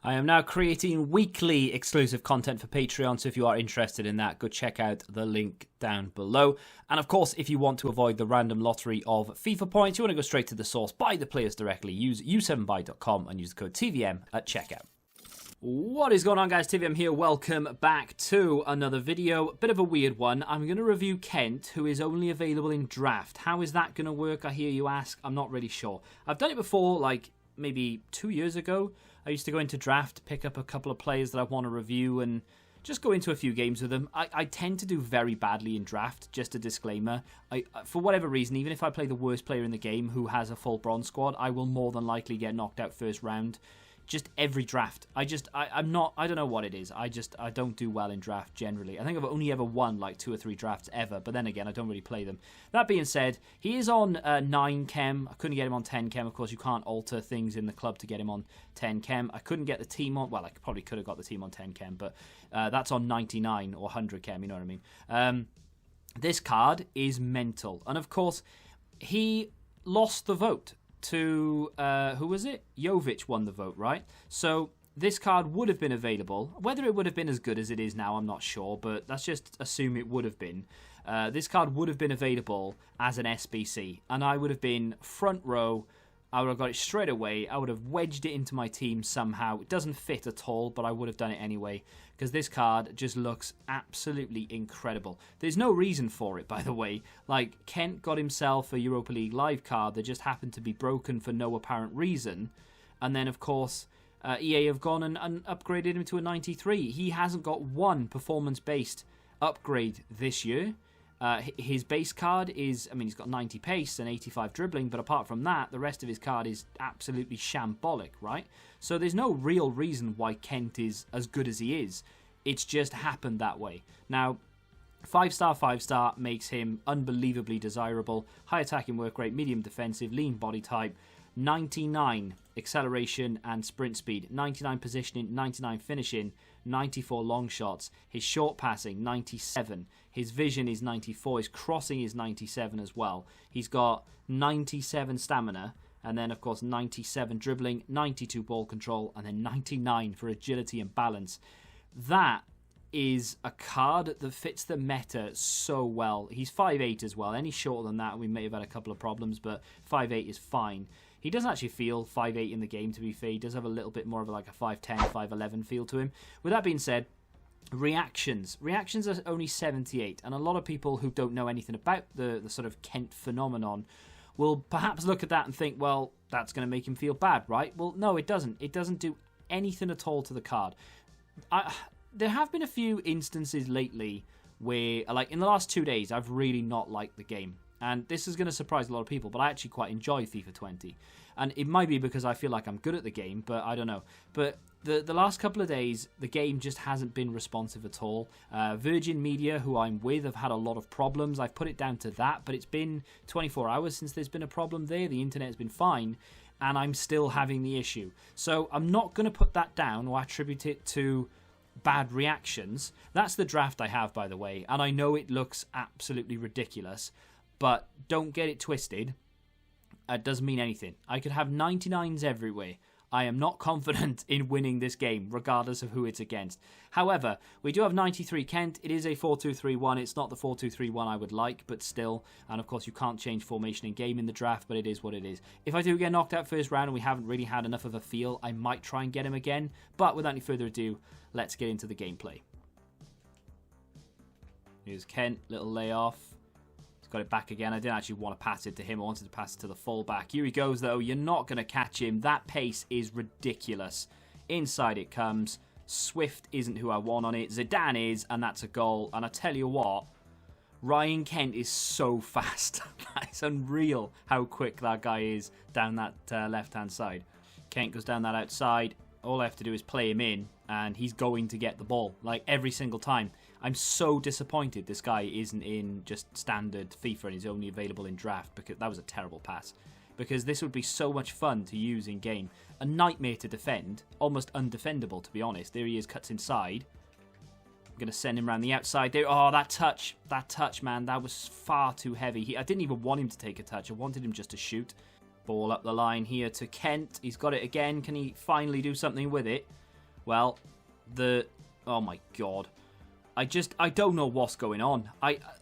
I am now creating weekly exclusive content for Patreon, so if you are interested in that, go check out the link down below. And of course, if you want to avoid the random lottery of FIFA points, you want to go straight to the source, buy the players directly, use u7buy.com and use the code TVM at checkout. What is going on, guys? TVM here. Welcome back to another video. Bit of a weird one. I'm going to review Kent, who is only available in draft. How is that going to work, I hear you ask? I'm not really sure. I've done it before, like maybe 2 years ago. I used to go into draft, pick up a couple of players that I want to review and just go into a few games with them. I tend to do very badly in draft, just a disclaimer. For whatever reason, even if I play the worst player in the game who has a full bronze squad, I will more than likely get knocked out first round. Just every draft. I don't know what it is. I don't do well in draft generally. I think I've only ever won like 2 or 3 drafts ever, but then again, I don't really play them. That being said, he is on 9 chem. I couldn't get him on 10 chem. Of course, you can't alter things in the club to get him on 10 chem. I couldn't get the team on, well, I probably could have got the team on 10 chem, but that's on 99 or 100 chem, you know what I mean? This card is mental. And of course, he lost the vote to, who was it? Jovic won the vote, right? So this card would have been available. Whether it would have been as good as it is now, I'm not sure, but let's just assume it would have been. This card would have been available as an SBC, and I would have been front row. I would have got it straight away. I would have wedged it into my team somehow. It doesn't fit at all, but I would have done it anyway, because this card just looks absolutely incredible. There's no reason for it, by the way. Like, Kent got himself a Europa League live card that just happened to be broken for no apparent reason. And then, of course, EA have gone and upgraded him to a 93. He hasn't got one performance-based upgrade this year. His base card is, I mean, he's got 90 pace and 85 dribbling, but apart from that, the rest of his card is absolutely shambolic, right? So there's no real reason why Kent is as good as he is. It's just happened that way. Now, 5-star makes him unbelievably desirable. High attacking work rate, medium defensive, lean body type, 99 acceleration and sprint speed, 99 positioning, 99 finishing, 94 long shots. His short passing, 97. His vision is 94. His crossing is 97 as well. He's got 97 stamina, and then, of course, 97 dribbling, 92 ball control, and then 99 for agility and balance. That is a card that fits the meta so well. He's 5'8" as well. Any shorter than that, we may have had a couple of problems, but 5'8" is fine. He doesn't actually feel 5'8" in the game, to be fair. He does have a little bit more of like a 5'10", 5'11" feel to him. With that being said, reactions. Reactions are only 78, and a lot of people who don't know anything about the sort of Kent phenomenon will perhaps look at that and think, well, that's going to make him feel bad, right? Well, no, it doesn't. It doesn't do anything at all to the card. There have been a few instances lately where, like in the last 2 days, I've really not liked the game. And this is going to surprise a lot of people, but I actually quite enjoy FIFA 20. And it might be because I feel like I'm good at the game, but I don't know. But the last couple of days, the game just hasn't been responsive at all. Virgin Media, who I'm with, have had a lot of problems. I've put it down to that, but it's been 24 hours since there's been a problem there. The internet has been fine, and I'm still having the issue. So I'm not going to put that down or attribute it to bad reactions. That's the draft I have, by the way, and I know it looks absolutely ridiculous. But don't get it twisted. It doesn't mean anything. I could have 99s everywhere. I am not confident in winning this game, regardless of who it's against. However, we do have 93 Kent. It is a 4-2-3-1. It's not the 4-2-3-1 I would like, but still. And of course, you can't change formation in game in the draft, but it is what it is. If I do get knocked out first round and we haven't really had enough of a feel, I might try and get him again. But without any further ado, let's get into the gameplay. Here's Kent, little layoff. Got it back again. I didn't actually want to pass it to him. I wanted to pass it to the fullback. Here he goes, though. You're not going to catch him. That pace is ridiculous. Inside it comes. Swift isn't who I want on it. Zidane is, and that's a goal. And I tell you what, Ryan Kent is so fast. It's unreal how quick that guy is down that left-hand side. Kent goes down that outside. All I have to do is play him in, and he's going to get the ball, like every single time. I'm so disappointed this guy isn't in just standard FIFA and he's only available in draft, because that was a terrible pass. Because this would be so much fun to use in game. A nightmare to defend, almost undefendable to be honest. There he is, cuts inside. I'm going to send him around the outside there. Oh, that touch, man, that was far too heavy. I didn't even want him to take a touch. I wanted him just to shoot. Ball up the line here to Kent. He's got it again. Can he finally do something with it? Well, oh my god. I don't know what's going on.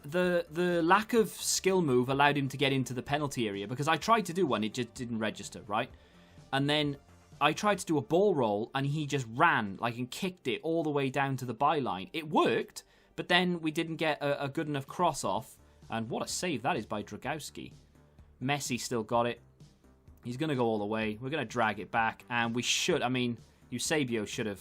The lack of skill move allowed him to get into the penalty area because I tried to do one, it just didn't register, right? And then I tried to do a ball roll and he just ran and kicked it all the way down to the byline. It worked, but then we didn't get a good enough cross off. And what a save that is by Dragowski. Messi still got it. He's going to go all the way. We're going to drag it back, and we should. I mean, Eusebio should have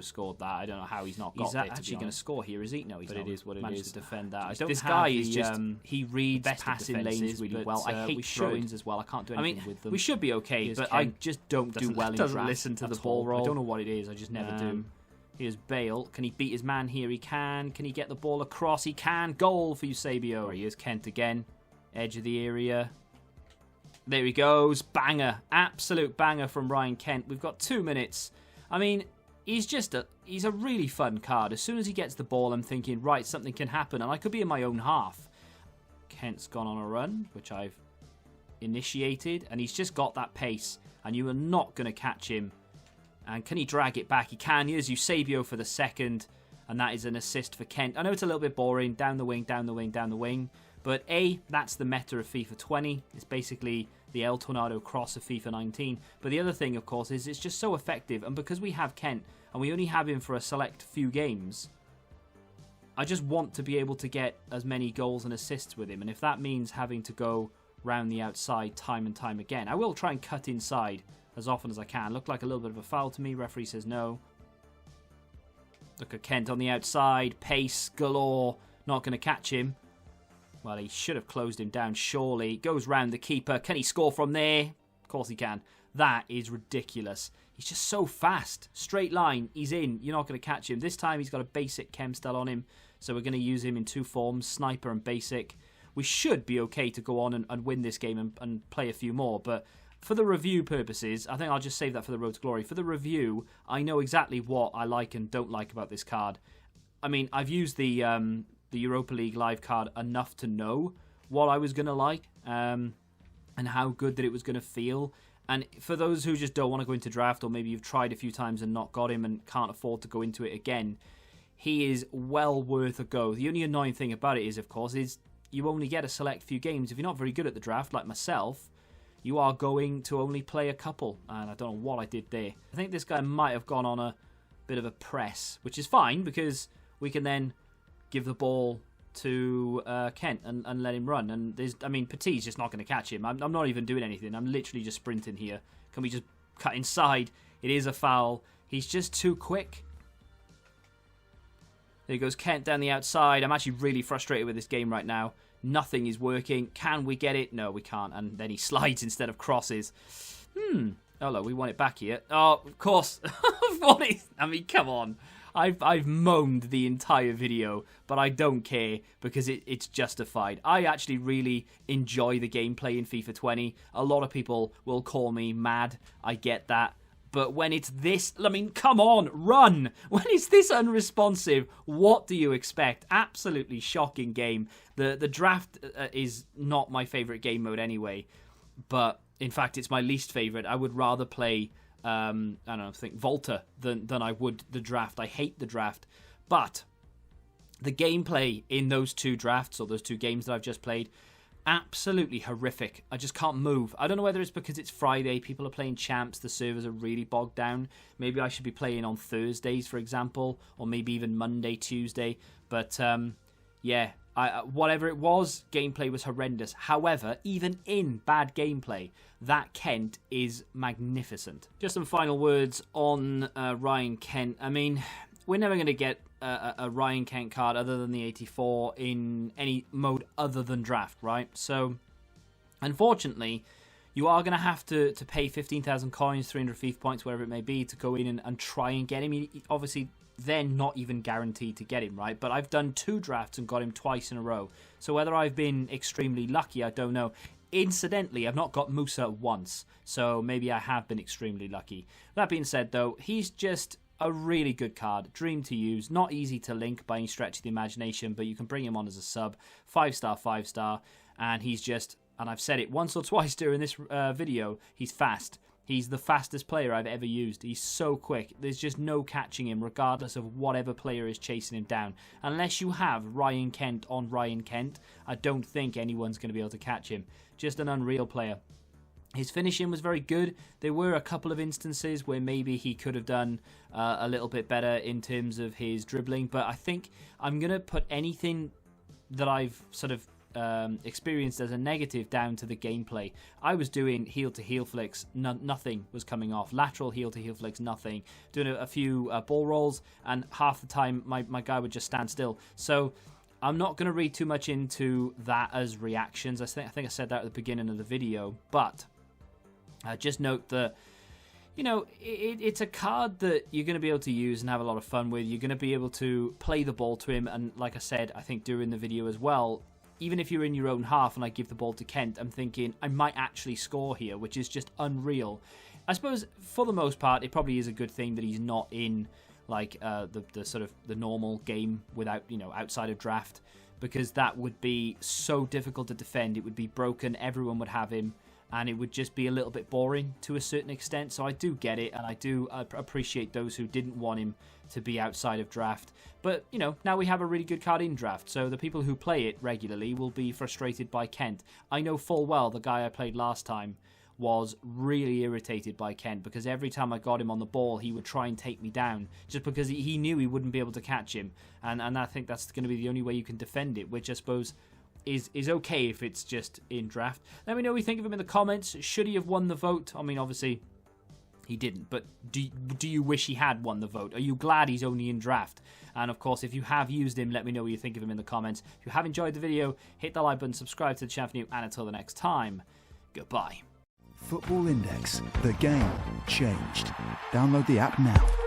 scored that. I don't know how he's not got there. He's actually going to score here, is he? No, he's not. But it is what it is. To defend that. This guy is just he reads passing lanes really well. I hate throw-ins as well. I can't do anything with them. We should be okay, but I just don't do well in draft. Doesn't listen to the ball roll. I don't know what it is. I just never do. Here's Bale. Can he beat his man here? He can. Can he get the ball across? He can. Goal for Eusebio. Here's Kent again. Edge of the area. There he goes. Banger. Absolute banger from Ryan Kent. We've got 2 minutes. I mean, he's a really fun card. As soon as he gets the ball, I'm thinking, right, something can happen. And I could be in my own half. Kent's gone on a run, which I've initiated. And he's just got that pace. And you are not going to catch him. And can he drag it back? He can. Here's Eusebio for the second. And that is an assist for Kent. I know it's a little bit boring. Down the wing, down the wing, down the wing. But that's the meta of FIFA 20. It's basically the El Tornado cross of FIFA 19. But the other thing, of course, is it's just so effective. And because we have Kent, and we only have him for a select few games, I just want to be able to get as many goals and assists with him. And if that means having to go round the outside time and time again, I will try and cut inside as often as I can. Looked like a little bit of a foul to me. Referee says no. Look at Kent on the outside. Pace galore. Not going to catch him. Well, he should have closed him down, surely. Goes round the keeper. Can he score from there? Of course he can. That is ridiculous. He's just so fast. Straight line. He's in. You're not going to catch him. This time he's got a basic chem style on him. So we're going to use him in 2 forms, sniper and basic. We should be okay to go on and win this game and play a few more. But for the review purposes, I think I'll just save that for the Road to Glory. For the review, I know exactly what I like and don't like about this card. I mean, I've used the Europa League live card enough to know what I was going to like and how good that it was going to feel. And for those who just don't want to go into draft, or maybe you've tried a few times and not got him and can't afford to go into it again, he is well worth a go. The only annoying thing about it is, of course, is you only get a select few games. If you're not very good at the draft, like myself, you are going to only play a couple. And I don't know what I did there. I think this guy might have gone on a bit of a press, which is fine because we can then give the ball to Kent and let him run. And Petit's just not going to catch him. I'm not even doing anything. I'm literally just sprinting here. Can we just cut inside? It is a foul. He's just too quick. There goes Kent down the outside. I'm actually really frustrated with this game right now. Nothing is working. Can we get it? No, we can't. And then he slides instead of crosses. Oh, look, we want it back here. Oh, of course. Come on. I've moaned the entire video, but I don't care because it's justified. I actually really enjoy the gameplay in FIFA 20. A lot of people will call me mad. I get that. But when it's this, come on, run. When it's this unresponsive, what do you expect? Absolutely shocking game. The draft is not my favourite game mode anyway. But, in fact, it's my least favourite. I would rather play Volta than I would the draft. I hate the draft. But the gameplay in those 2 drafts, or those 2 games that I've just played, absolutely horrific. I just can't move. I don't know whether it's because it's Friday, people are playing champs, the servers are really bogged down. Maybe I should be playing on Thursdays, for example, or maybe even Monday, Tuesday. But whatever it was, gameplay was horrendous. However, even in bad gameplay, that Kent is magnificent. Just some final words on Ryan Kent. We're never going to get a Ryan Kent card other than the 84 in any mode other than draft, right? So, unfortunately, you are going to have to pay 15,000 coins, 300 FIFA points, whatever it may be, to go in and try and get him. Obviously, they're not even guaranteed to get him, right? But I've done 2 drafts and got him twice in a row. So whether I've been extremely lucky, I don't know. Incidentally, I've not got Musa once, so maybe I have been extremely lucky. That being said, though, he's just a really good card. Dream to use. Not easy to link by any stretch of the imagination, but you can bring him on as a sub. 5-star, 5-star. And he's just, and I've said it once or twice during this video, he's fast. He's the fastest player I've ever used. He's so quick. There's just no catching him, regardless of whatever player is chasing him down. Unless you have Ryan Kent on Ryan Kent, I don't think anyone's going to be able to catch him. Just an unreal player. His finishing was very good. There were a couple of instances where maybe he could have done a little bit better in terms of his dribbling, but I think I'm going to put anything that I've sort of experienced as a negative down to the gameplay. I was doing heel-to-heel flicks, nothing was coming off. Lateral heel-to-heel flicks, nothing. Doing a few ball rolls, and half the time my guy would just stand still. So I'm not going to read too much into that as reactions. I think I said that at the beginning of the video, but just note that, you know, it's a card that you're going to be able to use and have a lot of fun with. You're going to be able to play the ball to him, and like I said, I think during the video as well, even if you're in your own half and I give the ball to Kent, I'm thinking I might actually score here, which is just unreal. I suppose for the most part, it probably is a good thing that he's not in like the sort of the normal game without, you know, outside of draft, because that would be so difficult to defend. It would be broken. Everyone would have him, and it would just be a little bit boring to a certain extent. So I do get it, and I do appreciate those who didn't want him to be outside of draft. But, you know, now we have a really good card in draft, so the people who play it regularly will be frustrated by Kent. I know full well the guy I played last time was really irritated by Kent, because every time I got him on the ball, he would try and take me down, just because he knew he wouldn't be able to catch him. And I think that's going to be the only way you can defend it, which I suppose is okay if it's just in draft. Let me know what you think of him in the comments. Should he have won the vote? I mean, obviously he didn't, but do you wish he had won the vote? Are you glad he's only in draft? And of course, if you have used him, let me know what you think of him in the comments. If you have enjoyed the video, hit the like button, subscribe to the channel for new, and until the next time, goodbye. Football Index. The game changed. Download the app now.